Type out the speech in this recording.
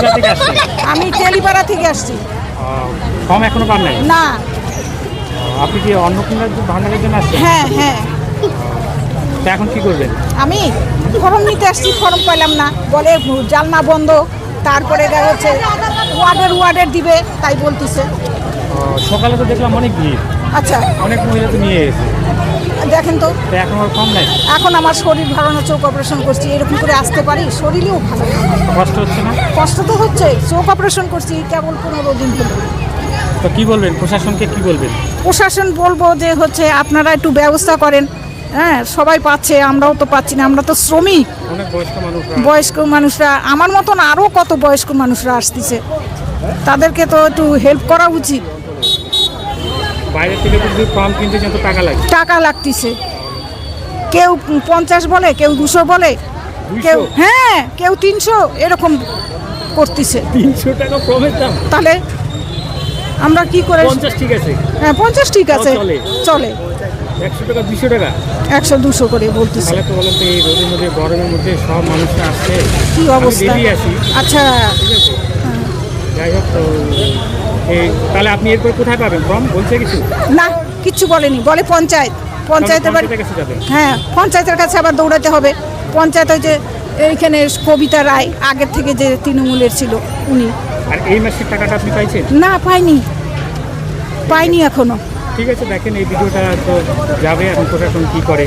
কোথা থেকে আসছেন? আমি তেলিপাড়া থেকে আসছি। ফর্ম এখনো পান নাই? না। আপনি কি অন্নপূর্ণা ভান্ডারের জন্য আসছেন? হ্যাঁ হ্যাঁ। তা এখন কি করবেন? আমি ফর্ম নিতে আসছি, ফর্ম পেলাম না, বলে জালনা বন্ধ, তারপরে দেখা হচ্ছে ওয়ার্ডের দিবে, তাই বলতেছে। সকালে তো দেখলাম অনেক ভিড়, আচ্ছা অনেক মহিলা তো নিয়ে এসেছে, দেখেন তো। তা এখন আর ফর্ম নাই? এখন আমার শরীর ভালো না, চোখ অপারেশন করছি, এরকম করে আসতে পারি? শরীরেও ভালো না। কষ্ট হচ্ছে না? কষ্ট তো হচ্ছে, চোখ অপারেশন করছি কেবল 15 দিন হলো। তো কি বলবেন, প্রশাসনকে কি বলবেন? প্রশাসন বলবো যে হচ্ছে আপনারা একটু ব্যবস্থা করেন। হ্যাঁ, সবাই পাচ্ছে, আমরাও তো পাচ্ছি না, আমরা তো শ্রমিক। অনেক বয়স্ক মানুষরা, আমার মতন আরও কত বয়স্ক মানুষরা আসতেছে, তাদেরকে তো একটু হেল্প করা উচিত। বাইরে থেকে তো যদি ফর্ম কিনতে চান তো টাকা লাগে। টাকা লাগতেছে, কেউ 50 বলে, কেউ 200 বলে, কেউ হ্যাঁ কেউ 300 এরকম করতেছে। 300 টাকা ফর্মের দাম? তাহলে আমরা কি করে? 50 ঠিক আছে। হ্যাঁ 50 ঠিক আছে, চলে। 100 টাকা 200 টাকা? 100-200 করে বলতেছে। তাহলে তো বলেন তো এই রোদের মধ্যে, গরমের মধ্যে সব মানুষরা আসছে, কি অবস্থা? আমি আসি। আচ্ছা ঠিক আছে, যাই হোক। তো এই তাহলে আপনি এরপর কোথায় পাবেন ফর্ম, বলছে কিছু? না, কিচ্ছু বলেনি, বলে পঞ্চায়েতের বাড়ি। কাছে যাবেন? হ্যাঁ, পঞ্চায়েতের কাছে আবার দৌড়াতে হবে। পঞ্চায়েত ওই যে এইখানে কবিতা রায়, আগের থেকে যে তৃণমূলের ছিল উনি। আর এই মাসের টাকাটা আপনি পাইছেন? না, পাইনি এখনো। ঠিক আছে, দেখেন এই ভিডিওটা তো যাবে, এখন প্রশাসন কি করে।